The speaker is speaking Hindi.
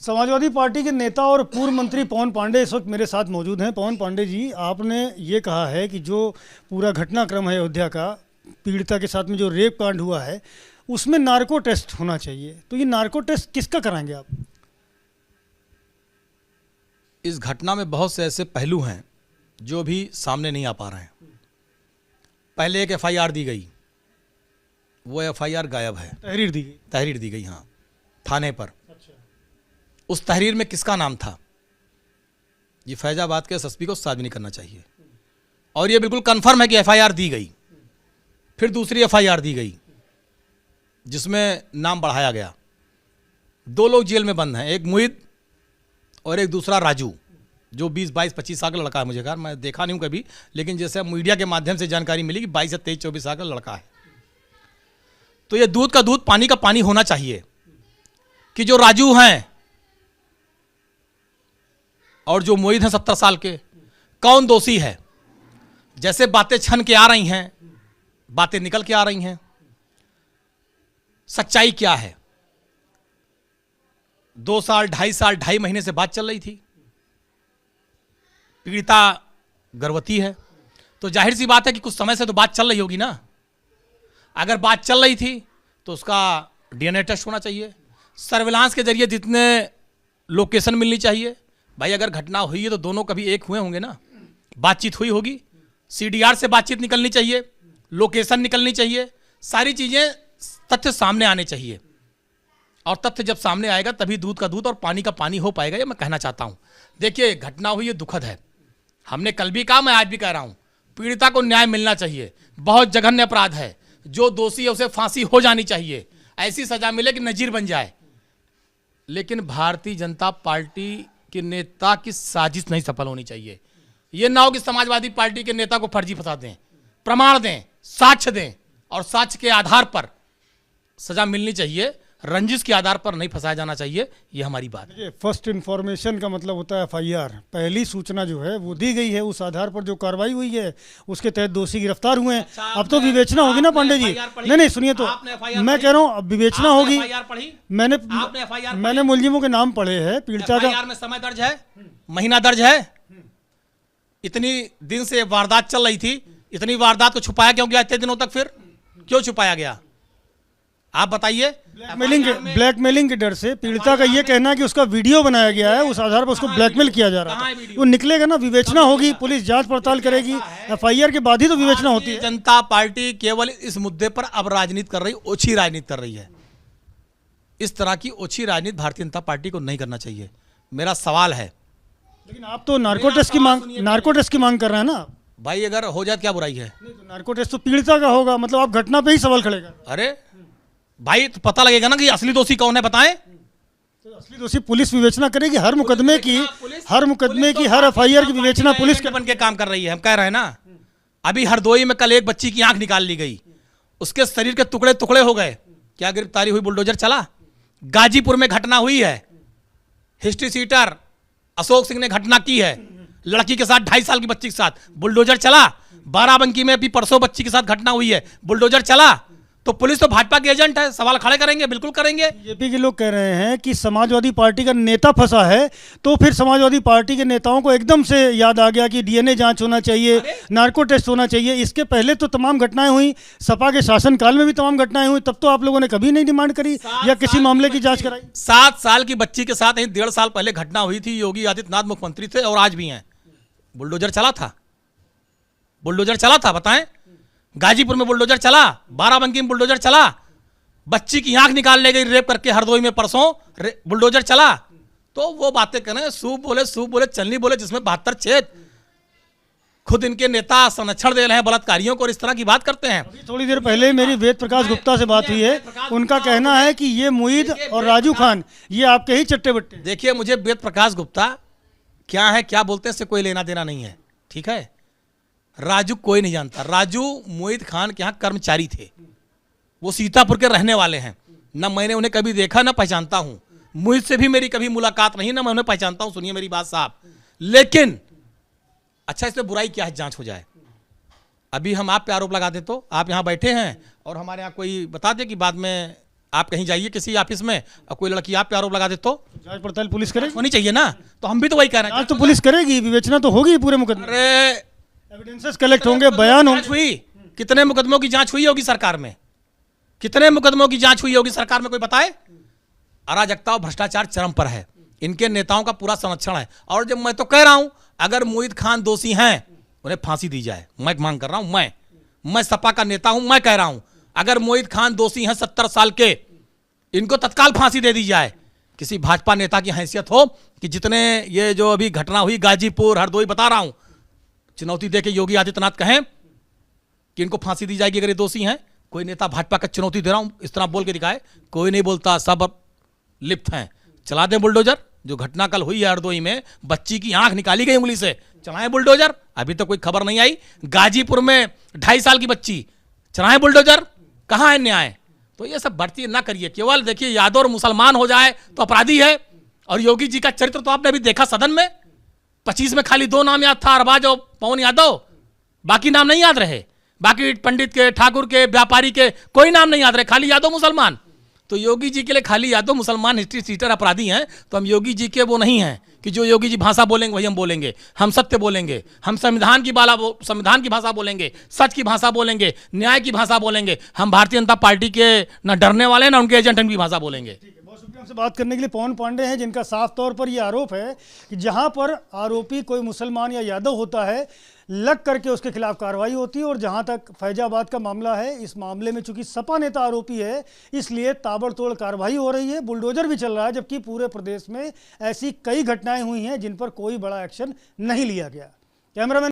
समाजवादी पार्टी के नेता और पूर्व मंत्री पवन पांडे इस वक्त मेरे साथ मौजूद हैं। पवन पांडे जी, आपने ये कहा है कि जो पूरा घटनाक्रम है अयोध्या का, पीड़िता के साथ में जो रेप कांड हुआ है, उसमें नार्को टेस्ट होना चाहिए। तो ये नार्को टेस्ट किसका कराएंगे आप? इस घटना में बहुत से ऐसे पहलू हैं जो भी सामने नहीं आ पा रहे हैं। पहले एक एफआईआर दी गई, वो एफआईआर गायब है। तहरीर दी गई, हाँ, थाने पर। अच्छा। उस तहरीर में किसका नाम था? ये फैजाबाद के एसएसपी को सार्वजनिक करना चाहिए। और ये बिल्कुल कंफर्म है कि एफआईआर दी गई। फिर दूसरी एफआईआर दी गई जिसमें नाम बढ़ाया गया। 2 लोग जेल में बंद हैं, एक मुहित और एक दूसरा राजू, जो 20, 22, 25 साल का लड़का है। मुझे कहा, मैं देखा नहीं हूं कभी, लेकिन जैसे मीडिया के माध्यम से जानकारी मिली कि 22 से 23, 24 साल का लड़का है। तो ये दूध का दूध, पानी का पानी होना चाहिए कि जो राजू हैं और जो मोहित हैं 70 साल के, कौन दोषी है? जैसे बातें छन के आ रही हैं, बातें निकल के आ रही हैं, सच्चाई क्या है? 2 साल, 2.5 साल, 2.5 महीने से बात चल रही थी। पीड़िता गर्भवती है, तो जाहिर सी बात है कि कुछ समय से तो बात चल रही होगी ना। अगर बात चल रही थी तो उसका डीएनए टेस्ट होना चाहिए। सर्विलांस के जरिए जितने लोकेशन मिलनी चाहिए। भाई, अगर घटना हुई है तो दोनों कभी एक हुए होंगे ना, बातचीत हुई होगी। सीडीआर से बातचीत निकलनी चाहिए, लोकेशन निकलनी चाहिए, सारी चीज़ें, तथ्य सामने आने चाहिए। और तथ्य जब सामने आएगा तभी दूध का दूध और पानी का पानी हो पाएगा, ये मैं कहना चाहता हूँ। देखिए, घटना हुई है, दुखद है। हमने कल भी कहा, मैं आज भी कह रहा हूँ, पीड़िता को न्याय मिलना चाहिए। बहुत जघन्य अपराध है, जो दोषी है उसे फांसी हो जानी चाहिए, ऐसी सजा मिले कि नजीर बन जाए। लेकिन भारतीय जनता पार्टी के नेता की साजिश नहीं सफल होनी चाहिए। ये ना हो कि समाजवादी पार्टी के नेता को फर्जी फंसा दें, प्रमाण दें, साक्ष्य दें, और साक्ष्य के आधार पर सजा मिलनी चाहिए। रंजिश के आधार पर नहीं फंसाया जाना चाहिए, ये हमारी बात है। फर्स्ट इन्फॉर्मेशन का मतलब होता है एफआईआर। पहली सूचना जो है वो दी गई है, उस आधार पर जो कार्रवाई हुई है उसके तहत दोषी गिरफ्तार हुए हैं। अच्छा, अब तो विवेचना होगी ना पांडे जी। नहीं, सुनिए, तो मैं कह रहा हूँ अब विवेचना होगी। मैंने मुलजिमों के नाम पढ़े हैं। पीड़िता का में समय दर्ज है, महीना दर्ज है। इतनी दिन से वारदात चल रही थी, इतनी वारदात को छुपाया क्यों गया इतने दिनों तक? फिर क्यों छुपाया गया, आप बताइए? ब्लैकमेलिंग के डर से पीड़िता का ये कहना है कि उसका वीडियो बनाया गया है, उस आधार पर उसको ब्लैकमेल किया जा रहा है। वो निकलेगा ना, विवेचना होगी, पुलिस जांच पड़ताल करेगी, एफआईआर के बाद ही तो विवेचना होती है। जनता पार्टी केवल इस मुद्दे पर अब राजनीति कर रही, ओछी राजनीति कर रही है। इस तरह की ओछी राजनीति भारतीय जनता पार्टी को नहीं करना चाहिए। मेरा सवाल है। लेकिन आप तो नार्को टेस्ट की मांग कर रहे हैं ना भाई। अगर हो जाए क्या बुराई है? नहीं, तो नार्को टेस्ट तो पीड़िता का होगा, मतलब आप घटना पे ही सवाल खड़े कर। अरे भाई, तो पता लगेगा ना कि असली दोषी कौन है, बताएं। तो असली दोषी पुलिस विवेचना करेगी। हर मुकदमे की, हर एफआईआर की विवेचना पुलिस के बन के काम कर रही है। हम कह रहे हैं ना, अभी हरदोई में कल एक बच्ची की आंख निकाल ली गई, उसके शरीर के टुकड़े टुकड़े हो गए। क्या गिरफ्तारी हुई? बुलडोजर चला। गाजीपुर में घटना हुई है, हिस्ट्री सीटर अशोक सिंह ने घटना की है, लड़की के साथ, 2.5 साल की बच्ची के साथ, बुलडोजर चला। बाराबंकी में भी परसों बच्ची के साथ घटना हुई है, बुलडोजर चला। तो पुलिस तो भाजपा के एजेंट है, सवाल खड़े करेंगे, बिल्कुल करेंगे। बीजेपी के लोग कह रहे हैं कि समाजवादी पार्टी का नेता फंसा है, तो फिर समाजवादी पार्टी के नेताओं को एकदम से याद आ गया कि डीएनए जांच होना चाहिए, नार्को टेस्ट होना चाहिए। इसके पहले तो तमाम घटनाएं हुई, सपा के शासनकाल में भी तमाम घटनाएं हुई, तब तो आप लोगों ने कभी नहीं डिमांड करी या किसी मामले की जांच कराई। 7 साल की बच्ची के साथ 1.5 साल पहले घटना हुई थी। योगी आदित्यनाथ मुख्यमंत्री थे और आज भी हैं। बुलडोजर चला था, बुलडोजर चला था, बताएं। गाजीपुर में बुलडोजर चला, बाराबंकी में बुलडोजर चला, बच्ची की आंख निकाल ले गई रेप करके हरदोई में परसों, बुलडोजर चला। तो वो बातें करें, सूप बोले चलनी बोले, जिसमें 72 छेद। खुद इनके नेता संरक्षण दे रहे हैं बलात्कारियों को और इस तरह की बात करते हैं। थोड़ी देर पहले मेरी वेद प्रकाश गुप्ता से बात हुई है, उनका कहना है कि ये मुईद और राजू खान ये आपके ही चट्टे बट्टे। देखिए, मुझे वेद प्रकाश गुप्ता क्या है, क्या बोलते हैं, इससे कोई लेना देना नहीं है, ठीक है। राजू कोई नहीं जानता। राजू मोहित खान के यहाँ कर्मचारी थे, वो सीतापुर के रहने वाले हैं। ना मैंने उन्हें कभी देखा, ना पहचानता हूँ। मोहित से भी मेरी कभी मुलाकात नहीं, ना मैं उन्हें पहचानता हूँ। सुनिए मेरी बात साहब। लेकिन अच्छा, इसमें बुराई क्या है, जांच हो जाए। अभी हम आप पे आरोप लगा दे तो आप यहाँ बैठे हैं और हमारे यहाँ कोई बता दे कि बाद में आप कहीं जाइए किसी ऑफिस में और कोई लड़की आप पे आरोप लगा दे तो जांच पड़ताल पुलिस करेगी, होनी चाहिए ना। तो हम भी तो वही कह रहे हैं। जांच तो पुलिस करेगी, विवेचना तो होगी पूरे मुकदमे, अरे एविडेंसेस कलेक्ट होंगे, बयान जांच होंगे। हुई, कितने मुकदमों की जांच हुई होगी सरकार में, कितने मुकदमों की जांच हुई होगी सरकार में, कोई बताए। अराजकता और भ्रष्टाचार चरम पर है, इनके नेताओं का पूरा संरक्षण है। और जब मैं तो कह रहा हूं अगर मोहित खान दोषी हैं उन्हें फांसी दी जाए, मैं मांग कर रहा हूं, मैं सपा का नेता हूं, मैं कह रहा हूं अगर मोहित खान दोषी हैं 70 साल के, इनको तत्काल फांसी दे दी जाए। किसी भाजपा नेता की हैसियत हो कि जितने ये जो अभी घटना हुई गाजीपुर हरदोई बता रहा हूं, चुनौती देके योगी आदित्यनाथ कहें कि इनको फांसी दी जाएगी अगर ये दोषी हैं। कोई नेता भाजपा का चुनौती दे रहा हूं इस तरह बोल के दिखाए, कोई नहीं बोलता, सब लिप्त हैं। चला दें बुलडोजर। जो घटना कल हुई है हरदोई में, बच्ची की आंख निकाली गई उंगली से, चलाएं बुलडोजर। अभी तो कोई खबर नहीं आई। गाजीपुर में 2.5 साल की बच्ची, चलाएं बुलडोजर। कहां है न्याय? तो ये सब बढ़ती ना करिए। केवल देखिए यादव और मुसलमान हो जाए तो अपराधी है। और योगी जी का चरित्र तो आपने अभी देखा सदन में, 25 में खाली 2 नाम याद था, अरबाज और पवन यादव, बाकी नाम नहीं याद रहे। बाकी पंडित के, ठाकुर के, व्यापारी के कोई नाम नहीं याद रहे, खाली यादव मुसलमान। तो योगी जी के लिए खाली यादव मुसलमान हिस्ट्री सीटर अपराधी हैं। तो हम योगी जी के वो नहीं हैं कि जो योगी जी भाषा बोलेंगे वही हम बोलेंगे। हम सत्य बोलेंगे, हम संविधान की भाषा बोलेंगे, सच की भाषा बोलेंगे, न्याय की भाषा बोलेंगे। हम भारतीय जनता पार्टी के न डरने वाले न उनके एजेंट की भाषा बोलेंगे। बहुत शुक्रिया हमसे बात करने के लिए। पवन पांडे हैं जिनका साफ तौर पर यह आरोप है कि जहां पर आरोपी कोई मुसलमान या यादव होता है लग करके उसके खिलाफ कार्रवाई होती है। और जहां तक फैजाबाद का मामला है, इस मामले में चूंकि सपा नेता आरोपी है इसलिए ताबड़तोड़ कार्रवाई हो रही है, बुलडोजर भी चल रहा है। जबकि पूरे प्रदेश में ऐसी कई घटनाएं हुई हैं जिन पर कोई बड़ा एक्शन नहीं लिया गया। कैमरामैन